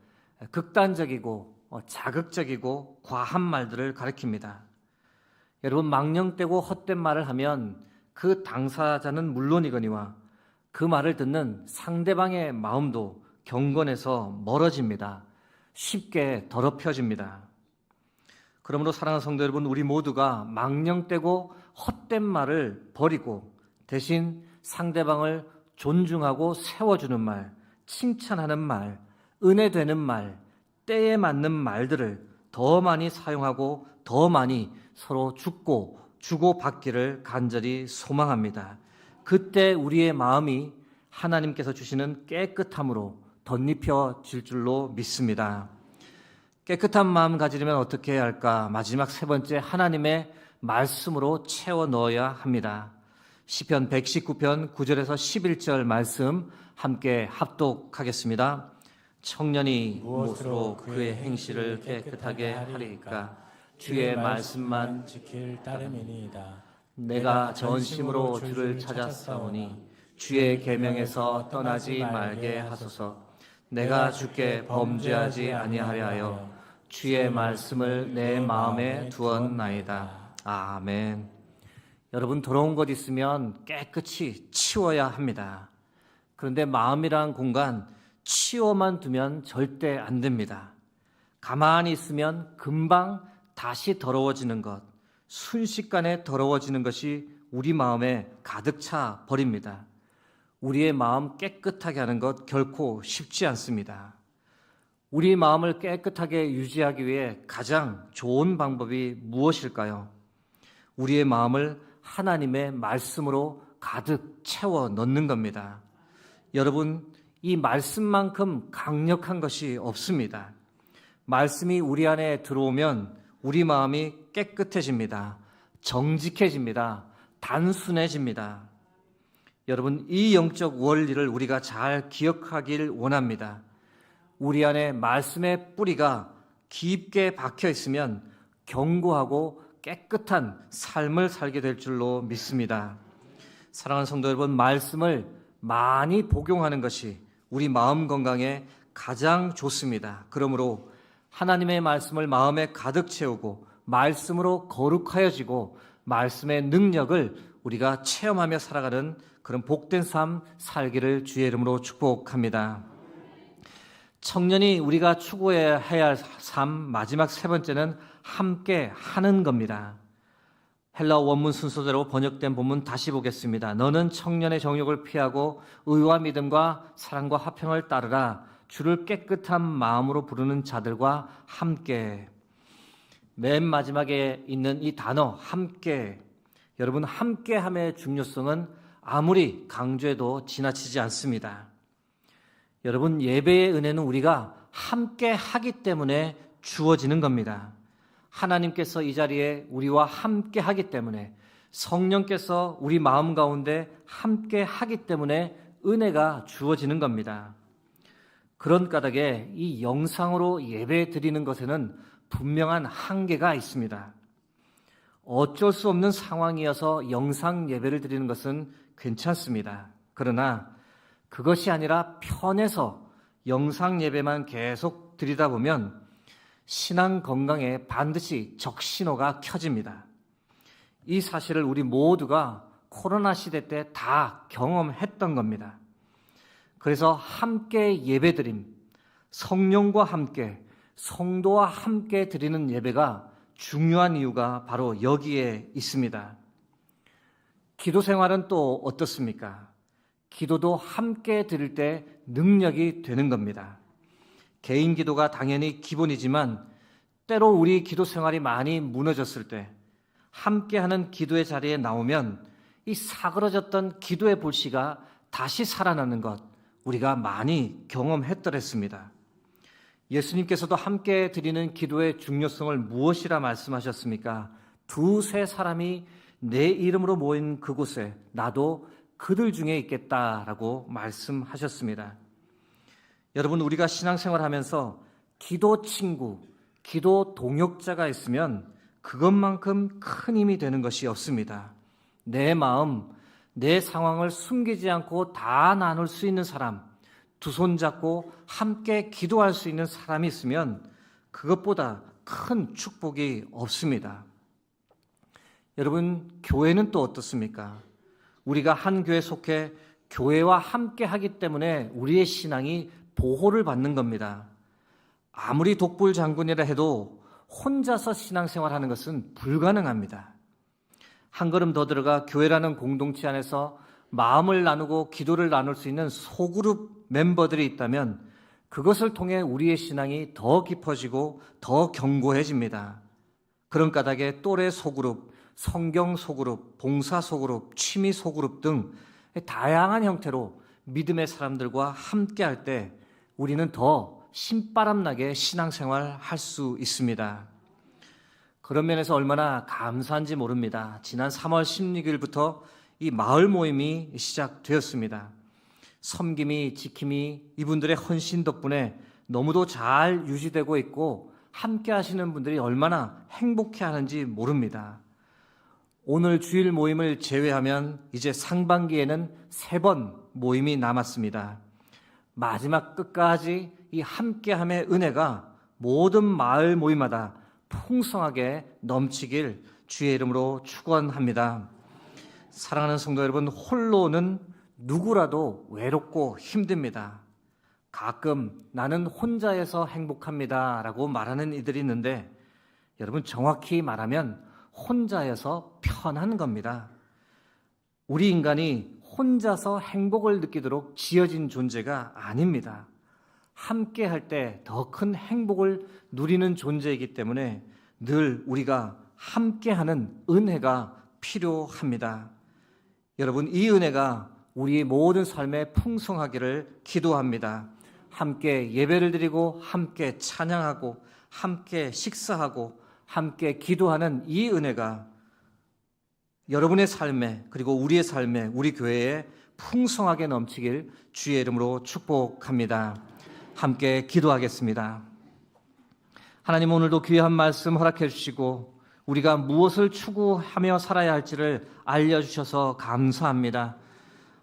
극단적이고 자극적이고 과한 말들을 가리킵니다. 여러분 망령되고 헛된 말을 하면 그 당사자는 물론이거니와 그 말을 듣는 상대방의 마음도 경건에서 멀어집니다. 쉽게 더럽혀집니다. 그러므로 사랑하는 성도 여러분, 우리 모두가 망령되고 헛된 말을 버리고 대신 상대방을 존중하고 세워주는 말, 칭찬하는 말, 은혜 되는 말, 때에 맞는 말들을 더 많이 사용하고 더 많이 서로 주고받기를 간절히 소망합니다. 그때 우리의 마음이 하나님께서 주시는 깨끗함으로 덧입혀질 줄로 믿습니다. 깨끗한 마음 가지려면 어떻게 해야 할까? 마지막 세 번째, 하나님의 말씀으로 채워 넣어야 합니다. 시편 119편 9절에서 11절 말씀 함께 합독하겠습니다. 청년이 무엇으로 그의 행실을 깨끗하게 하리이까? 주의 말씀만 지킬 따름이니이다. 내가 전심으로 주를 찾았사오니 주의 계명에서 떠나지 말게 하소서. 내가 주께 범죄하지 아니하려 하여 주의 말씀을 내 마음에 두었나이다. 아멘. 여러분, 더러운 것 있으면 깨끗이 치워야 합니다. 그런데 마음이란 공간 치워만 두면 절대 안 됩니다. 가만히 있으면 금방 다시 더러워지는 것, 순식간에 더러워지는 것이 우리 마음에 가득 차 버립니다. 우리의 마음 깨끗하게 하는 것 결코 쉽지 않습니다. 우리 마음을 깨끗하게 유지하기 위해 가장 좋은 방법이 무엇일까요? 우리의 마음을 하나님의 말씀으로 가득 채워 넣는 겁니다. 여러분, 이 말씀만큼 강력한 것이 없습니다. 말씀이 우리 안에 들어오면 우리 마음이 깨끗해집니다. 정직해집니다. 단순해집니다. 여러분, 이 영적 원리를 우리가 잘 기억하길 원합니다. 우리 안에 말씀의 뿌리가 깊게 박혀 있으면 견고하고 깨끗한 삶을 살게 될 줄로 믿습니다. 사랑하는 성도 여러분, 말씀을 많이 복용하는 것이 우리 마음 건강에 가장 좋습니다. 그러므로 하나님의 말씀을 마음에 가득 채우고 말씀으로 거룩하여지고 말씀의 능력을 우리가 체험하며 살아가는 그런 복된 삶 살기를 주의 이름으로 축복합니다. 청년이 우리가 추구해야 할 삶 마지막 세 번째는 함께 하는 겁니다. 헬라어 원문 순서대로 번역된 본문 다시 보겠습니다. 너는 청년의 정욕을 피하고 의와 믿음과 사랑과 화평을 따르라. 주를 깨끗한 마음으로 부르는 자들과 함께. 맨 마지막에 있는 이 단어 함께. 여러분, 함께함의 중요성은 아무리 강조해도 지나치지 않습니다. 여러분, 예배의 은혜는 우리가 함께 하기 때문에 주어지는 겁니다. 하나님께서 이 자리에 우리와 함께 하기 때문에, 성령께서 우리 마음 가운데 함께 하기 때문에 은혜가 주어지는 겁니다. 그런 까닭에 이 영상으로 예배 드리는 것에는 분명한 한계가 있습니다. 어쩔 수 없는 상황이어서 영상 예배를 드리는 것은 괜찮습니다. 그러나 그것이 아니라 편해서 영상 예배만 계속 드리다 보면 신앙 건강에 반드시 적신호가 켜집니다. 이 사실을 우리 모두가 코로나 시대 때 다 경험했던 겁니다. 그래서 함께 예배드림, 성령과 함께, 성도와 함께 드리는 예배가 중요한 이유가 바로 여기에 있습니다. 기도 생활은 또 어떻습니까? 기도도 함께 드릴 때 능력이 되는 겁니다. 개인 기도가 당연히 기본이지만 때로 우리 기도 생활이 많이 무너졌을 때 함께하는 기도의 자리에 나오면 이 사그러졌던 기도의 불씨가 다시 살아나는 것 우리가 많이 경험했더랬습니다. 예수님께서도 함께 드리는 기도의 중요성을 무엇이라 말씀하셨습니까? 두세 사람이 내 이름으로 모인 그곳에 나도 그들 중에 있겠다라고 말씀하셨습니다. 여러분, 우리가 신앙생활하면서 기도 친구, 기도 동역자가 있으면 그것만큼 큰 힘이 되는 것이 없습니다. 내 마음, 내 상황을 숨기지 않고 다 나눌 수 있는 사람, 두 손 잡고 함께 기도할 수 있는 사람이 있으면 그것보다 큰 축복이 없습니다. 여러분, 교회는 또 어떻습니까? 우리가 한 교회에 속해 교회와 함께 하기 때문에 우리의 신앙이 보호를 받는 겁니다. 아무리 독불 장군이라 해도 혼자서 신앙생활하는 것은 불가능합니다. 한 걸음 더 들어가 교회라는 공동체 안에서 마음을 나누고 기도를 나눌 수 있는 소그룹 멤버들이 있다면 그것을 통해 우리의 신앙이 더 깊어지고 더 견고해집니다. 그런 까닭에 또래 소그룹, 성경 소그룹, 봉사 소그룹, 취미 소그룹 등 다양한 형태로 믿음의 사람들과 함께할 때 우리는 더 신바람나게 신앙생활 할 수 있습니다. 그런 면에서 얼마나 감사한지 모릅니다. 지난 3월 16일부터 이 마을 모임이 시작되었습니다. 섬김이, 지킴이, 이분들의 헌신 덕분에 너무도 잘 유지되고 있고 함께 하시는 분들이 얼마나 행복해하는지 모릅니다. 오늘 주일 모임을 제외하면 이제 상반기에는 3번 모임이 남았습니다. 마지막 끝까지 이 함께함의 은혜가 모든 마을 모임마다 풍성하게 넘치길 주의 이름으로 축원합니다. 사랑하는 성도 여러분, 홀로는 누구라도 외롭고 힘듭니다. 가끔 나는 혼자여서 행복합니다 라고 말하는 이들이 있는데 여러분, 정확히 말하면 혼자여서 편한 겁니다. 우리 인간이 혼자서 행복을 느끼도록 지어진 존재가 아닙니다. 함께 할 때 더 큰 행복을 누리는 존재이기 때문에 늘 우리가 함께하는 은혜가 필요합니다. 여러분, 이 은혜가 우리의 모든 삶에 풍성하기를 기도합니다. 함께 예배를 드리고 함께 찬양하고 함께 식사하고 함께 기도하는 이 은혜가 여러분의 삶에 그리고 우리의 삶에 우리 교회에 풍성하게 넘치길 주의 이름으로 축복합니다. 함께 기도하겠습니다. 하나님, 오늘도 귀한 말씀 허락해 주시고 우리가 무엇을 추구하며 살아야 할지를 알려주셔서 감사합니다.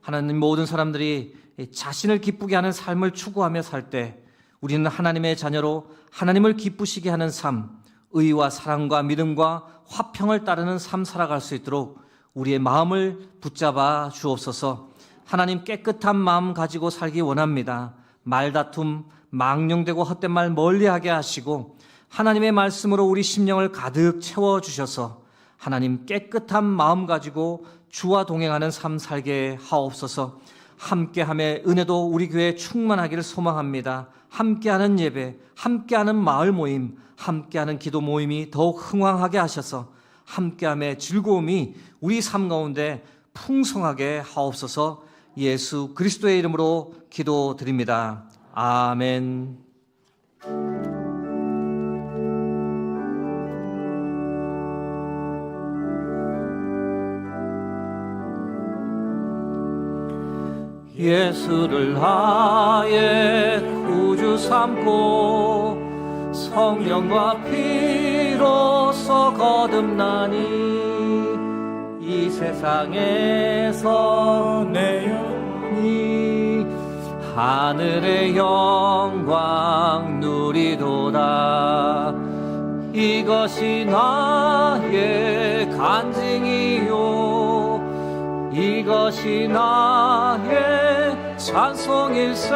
하나님, 모든 사람들이 자신을 기쁘게 하는 삶을 추구하며 살 때 우리는 하나님의 자녀로 하나님을 기쁘시게 하는 삶, 의와 사랑과 믿음과 화평을 따르는 삶 살아갈 수 있도록 우리의 마음을 붙잡아 주옵소서. 하나님, 깨끗한 마음 가지고 살기 원합니다. 말다툼, 망령되고 헛된 말 멀리하게 하시고 하나님의 말씀으로 우리 심령을 가득 채워주셔서 하나님, 깨끗한 마음 가지고 주와 동행하는 삶 살게 하옵소서. 함께함의 은혜도 우리 교회에 충만하기를 소망합니다. 함께하는 예배, 함께하는 마을 모임, 함께하는 기도 모임이 더욱 흥왕하게 하셔서 함께함의 즐거움이 우리 삶 가운데 풍성하게 하옵소서. 예수 그리스도의 이름으로 기도드립니다. 아멘. 예수를 나의 구주 삼고 성령과 피로써 거듭나니 이 세상에서 내 영혼이 하늘의 영광 누리도다. 이것이 나의 간증이요 이것이 나의 찬송일세.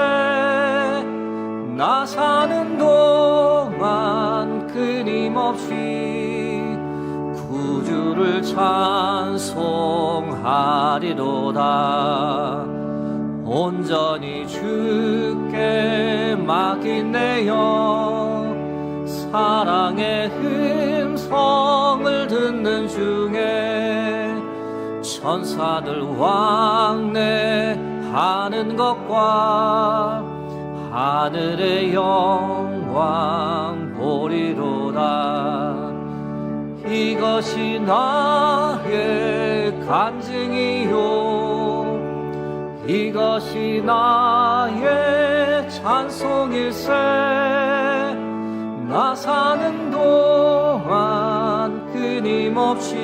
나 사는 동안 끊임없이 구주를 찬송하리로다. 온전히 주께 맡긴 내 영, 사랑의 음성을 듣는 중에 천사들 왕래하는 것과 하늘의 영광 보리로다. 이것이 나의 간증이요 이것이 나의 찬송일세. 나 사는 동안 끊임없이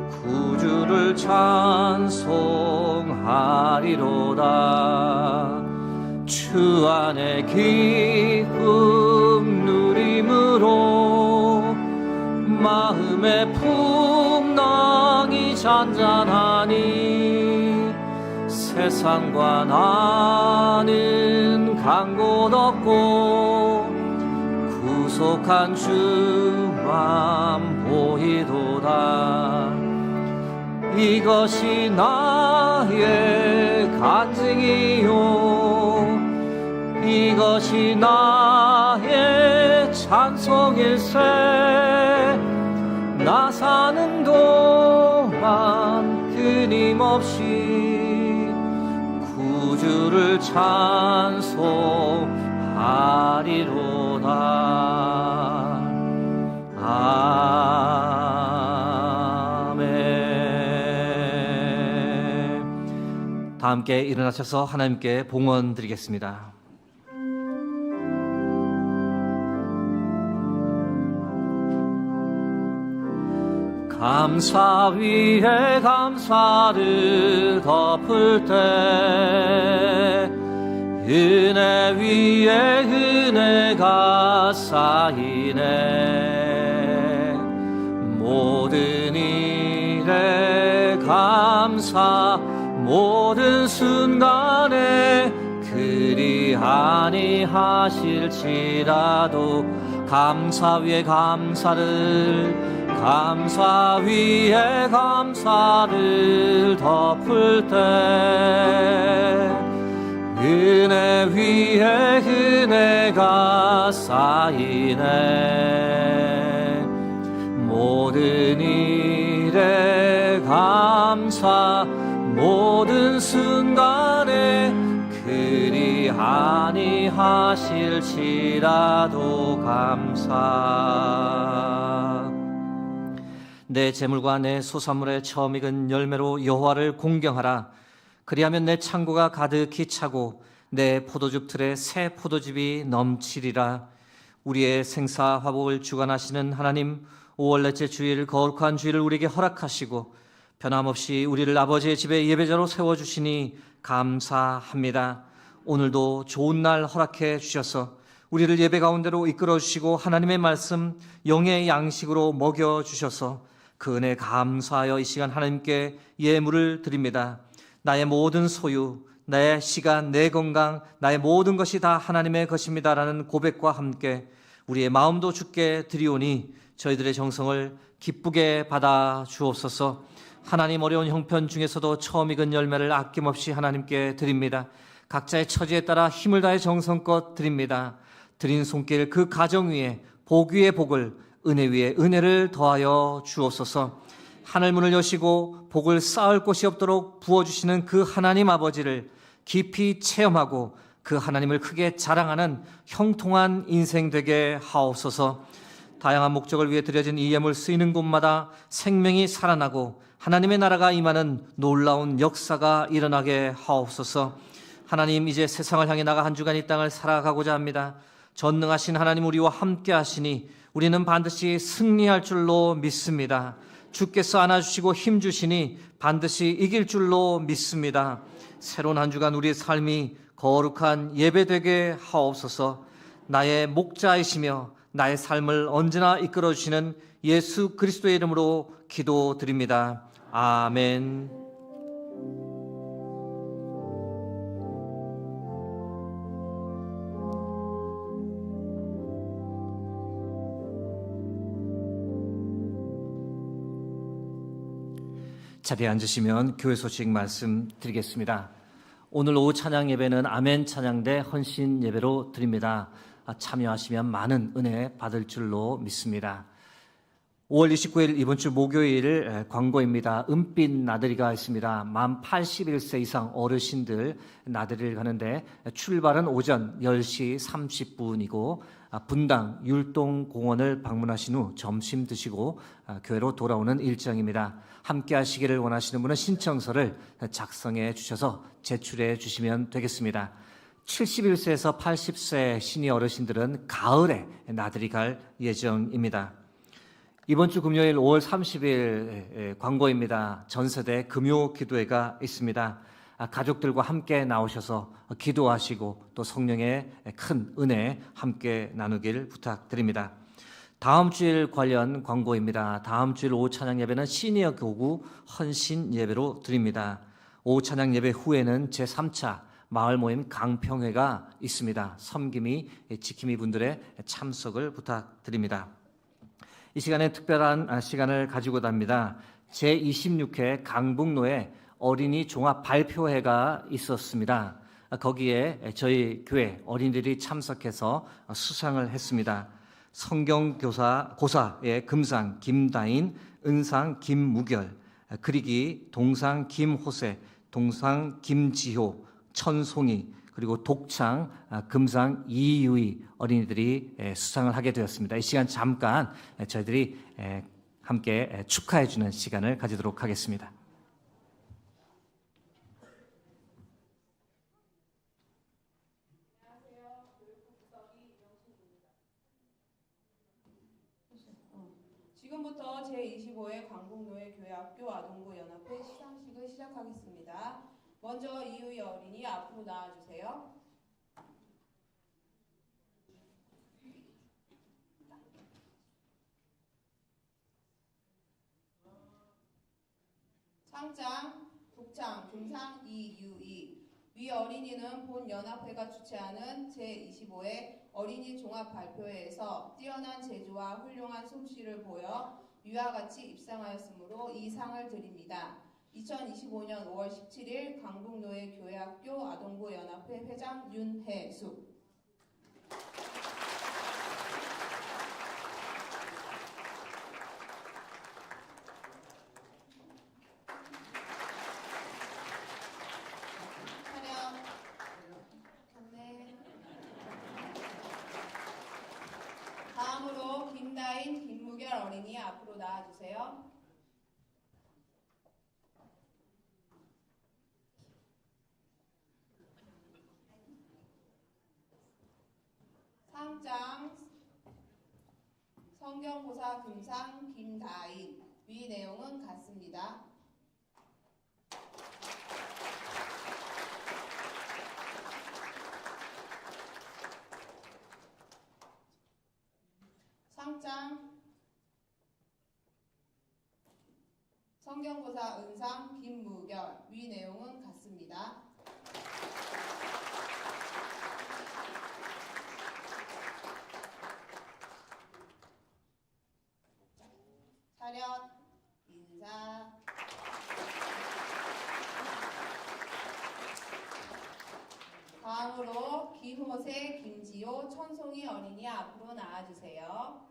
구주를 찬송하리로다. 주 안에 기쁨 누림으로 마음의 풍랑이 잔잔하니 세상과 나는 간 곳 없고 구속한 주만 보이도다. 이것이 나의 간증이요 이것이 나의 찬송일세. 나 사는 동안 끊임없이 구주를 찬송하리로다. 아멘. 다 함께 일어나셔서 하나님께 봉헌 드리겠습니다. 감사 위에 감사를 덮을 때 은혜 위에 은혜가 쌓이네. 모든 일에 감사 모든 순간에 그리 아니하실지라도 감사 위에 감사를 감사 위에 감사를 덮을 때 은혜 위에 은혜가 쌓이네. 모든 일에 감사 모든 순간에 그리 아니하실지라도 감사. 내 재물과 내 소산물의 처음 익은 열매로 여호와를 공경하라. 그리하면 내 창고가 가득히 차고 내 포도즙 틀에 새 포도즙이 넘치리라. 우리의 생사 화복을 주관하시는 하나님, 5월 넷째 주일 거룩한 주일을 우리에게 허락하시고 변함없이 우리를 아버지의 집에 예배자로 세워주시니 감사합니다. 오늘도 좋은 날 허락해 주셔서 우리를 예배 가운데로 이끌어 주시고 하나님의 말씀 영의 양식으로 먹여 주셔서 그 은혜 감사하여 이 시간 하나님께 예물을 드립니다. 나의 모든 소유, 나의 시간, 내 건강, 나의 모든 것이 다 하나님의 것입니다라는 고백과 함께 우리의 마음도 주께 드리오니 저희들의 정성을 기쁘게 받아 주옵소서. 하나님, 어려운 형편 중에서도 처음 익은 열매를 아낌없이 하나님께 드립니다. 각자의 처지에 따라 힘을 다해 정성껏 드립니다. 드린 손길 그 가정 위에 복 위에 복을, 은혜 위에 은혜를 더하여 주옵소서. 하늘문을 여시고 복을 쌓을 곳이 없도록 부어주시는 그 하나님 아버지를 깊이 체험하고 그 하나님을 크게 자랑하는 형통한 인생 되게 하옵소서. 다양한 목적을 위해 드려진 이 예물 쓰이는 곳마다 생명이 살아나고 하나님의 나라가 임하는 놀라운 역사가 일어나게 하옵소서. 하나님, 이제 세상을 향해 나가 한 주간 이 땅을 살아가고자 합니다. 전능하신 하나님 우리와 함께 하시니 우리는 반드시 승리할 줄로 믿습니다. 주께서 안아주시고 힘주시니 반드시 이길 줄로 믿습니다. 새로운 한 주간 우리의 삶이 거룩한 예배되게 하옵소서. 나의 목자이시며 나의 삶을 언제나 이끌어주시는 예수 그리스도의 이름으로 기도드립니다. 아멘. 자리에 앉으시면 교회 소식 말씀드리겠습니다. 오늘 오후 찬양 예배는 아멘 찬양대 헌신 예배로 드립니다. 참여하시면 많은 은혜 받을 줄로 믿습니다. 5월 29일 이번 주 목요일 광고입니다. 은빛 나들이가 있습니다. 만 81세 이상 어르신들 나들이를 가는데 출발은 오전 10시 30분이고 분당 율동공원을 방문하신 후 점심 드시고 교회로 돌아오는 일정입니다. 함께 하시기를 원하시는 분은 신청서를 작성해 주셔서 제출해 주시면 되겠습니다. 71세에서 80세 시니어 어르신들은 가을에 나들이 갈 예정입니다. 이번 주 금요일 5월 30일 광고입니다. 전세대 금요 기도회가 있습니다. 가족들과 함께 나오셔서 기도하시고 또 성령의 큰 은혜 함께 나누길 부탁드립니다. 다음 주일 관련 광고입니다. 다음 주일 오후 찬양 예배는 시니어 교구 헌신 예배로 드립니다. 오후 찬양 예배 후에는 제3차 마을 모임 강평회가 있습니다. 섬김이 지킴이 분들의 참석을 부탁드립니다. 이 시간에 특별한 시간을 가지고 답니다. 제26회 강북로에 어린이 종합 발표회가 있었습니다. 거기에 저희 교회 어린이들이 참석해서 수상을 했습니다. 성경고사의 금상 김다인, 은상 김무결, 그리기 동상 김호세, 동상 김지효, 천송이, 그리고 독창 금상 이유희 어린이들이 수상을 하게 되었습니다. 이 시간 잠깐 저희들이 함께 축하해 주는 시간을 가지도록 하겠습니다. 지금부터 제25회 광복노예 교회학교 아동부 연합회 시상식을 시작하겠습니다. 먼저 이유희 어린이 앞으로 나와주세요. 상장, 독창, 금상 이유희. 위 어린이는 본 연합회가 주최하는 제25회 어린이 종합 발표회에서 뛰어난 재주와 훌륭한 솜씨를 보여 위와 같이 입상하였으므로 이 상을 드립니다. 2025년 5월 17일 강북노예 교회학교 아동부 연합회 회장 윤혜숙. 다음으로 김다인, 김무결 어린이 앞으로 나와주세요. 상장, 성경고사 금상 김다인. 위 내용은 같습니다. 상장, 성경고사 은상 김무결. 위 내용은 같습니다. 차렷, 인사. 다음으로 김호세, 김지호, 천송이 어린이 앞으로 나와주세요.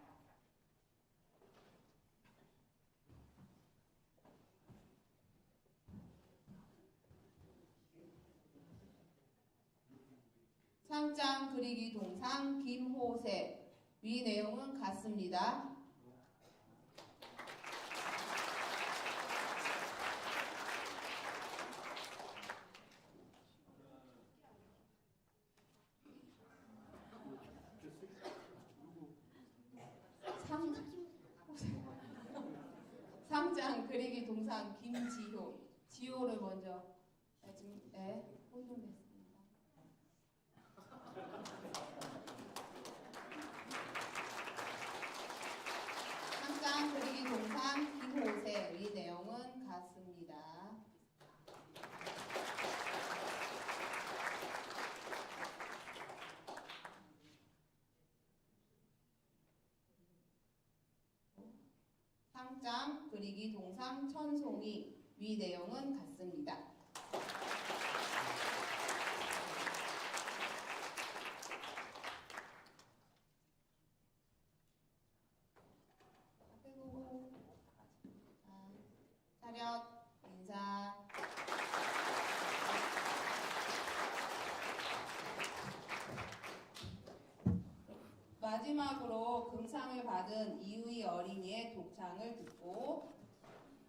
상장 그리기 동상 김호세. 위 내용은 같습니다. 상장 그리기 동상 김지효. 지효를 먼저 지금 혼돈했습니다. 상장 그리기 동상 김호세. 이 내용은 같습니다. 상장 그리기 동상 천송이. 위 내용은 같습니다. 차렷 인사. 마지막으로 금상을 받은 이유희 어린이의 독창을 듣고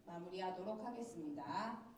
마무리하도록 하겠습니다.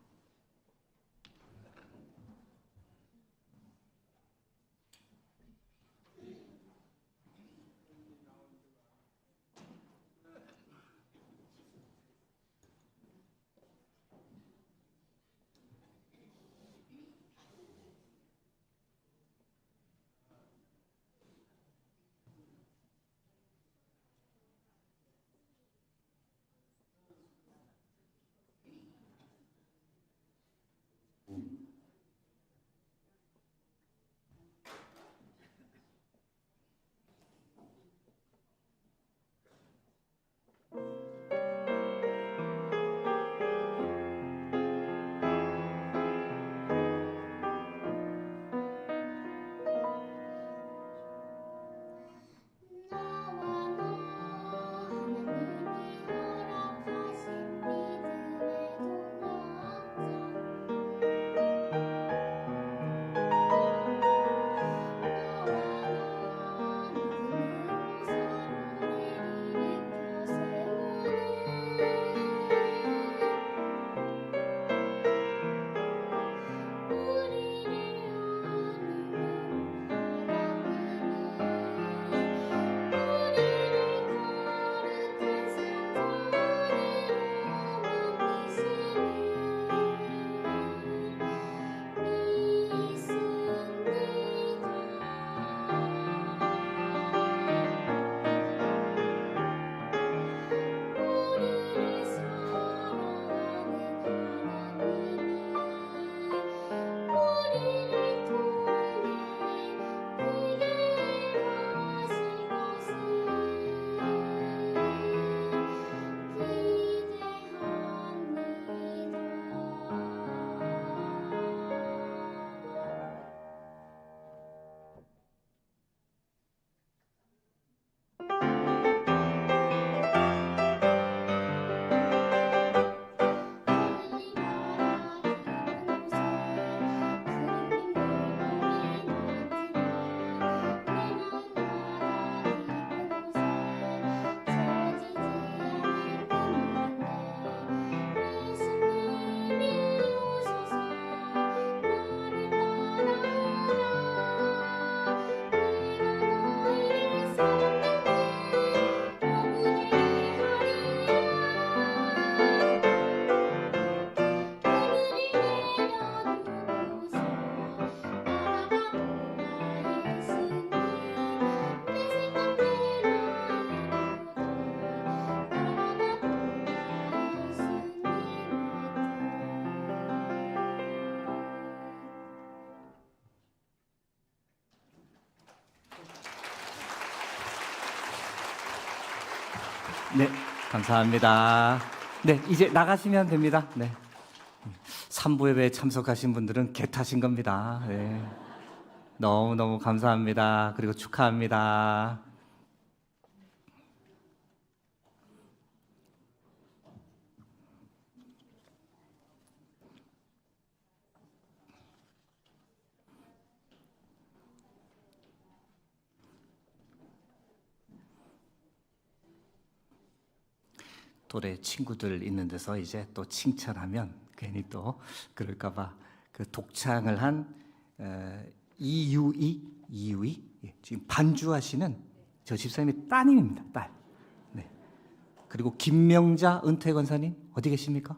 네, 감사합니다. 네, 이제 나가시면 됩니다. 네. 3부 예배에 참석하신 분들은 개 타신 겁니다. 네. 너무너무 감사합니다. 그리고 축하합니다. 또래 친구들 있는 데서 이제 또 칭찬하면 괜히 또 그럴까봐 그 독창을 한 이유이 예, 지금 반주하시는 저 집사님의 따님입니다. 딸. 네. 그리고 김명자 은퇴 권사님 어디 계십니까?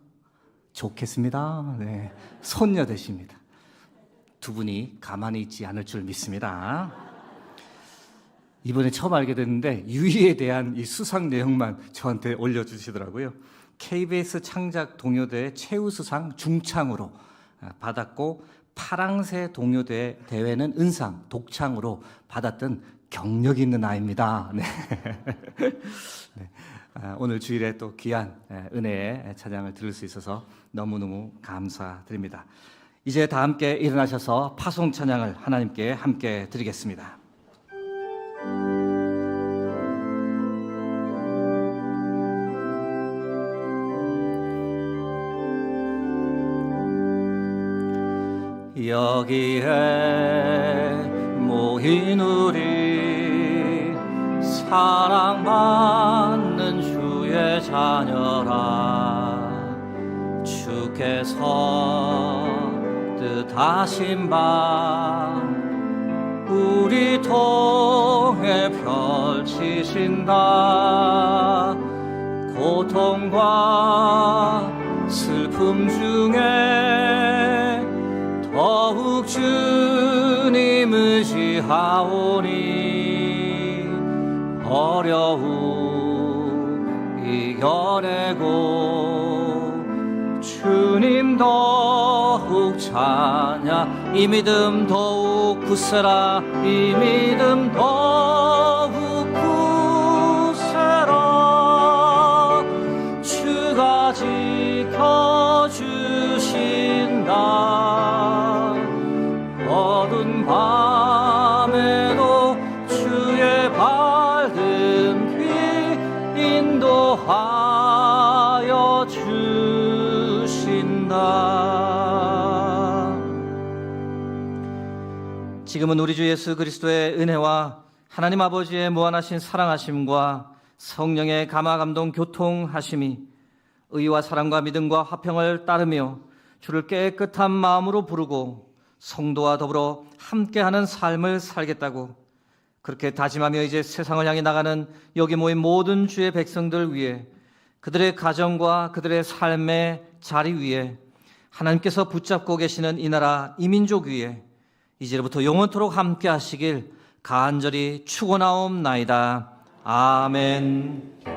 좋겠습니다. 네. 손녀 되십니다. 두 분이 가만히 있지 않을 줄 믿습니다. 이번에 처음 알게 됐는데 유희에 대한 이 수상 내용만 저한테 올려주시더라고요. KBS 창작 동요대 최우수상 중창으로 받았고 파랑새 동요대 대회는 은상 독창으로 받았던 경력 있는 아이입니다. 네. 네. 오늘 주일에 또 귀한 은혜의 찬양을 들을 수 있어서 너무너무 감사드립니다. 이제 다 함께 일어나셔서 파송 찬양을 하나님께 함께 드리겠습니다. 여기에 모인 우리 사랑받는 주의 자녀라 주께서 뜻하신 바 우리 통해 펼치신다 고통과 슬픔 중에 더욱 주님 의지하오니 어려움 이겨내고 주님 더욱 찬양 이 믿음 더욱 굳세라 이 믿음 더욱 굳세라 주가 지켜주신다 어두운 밤에도 주의 밝은 빛 인도하여 주신다. 지금은 우리 주 예수 그리스도의 은혜와 하나님 아버지의 무한하신 사랑하심과 성령의 감화감동 교통하심이 의와 사랑과 믿음과 화평을 따르며 주를 깨끗한 마음으로 부르고 성도와 더불어 함께하는 삶을 살겠다고 그렇게 다짐하며 이제 세상을 향해 나가는 여기 모인 모든 주의 백성들 위해 그들의 가정과 그들의 삶의 자리 위에 하나님께서 붙잡고 계시는 이 나라 이 민족 위에 이제부터 영원토록 함께 하시길 간절히 축원하옵나이다. 아멘.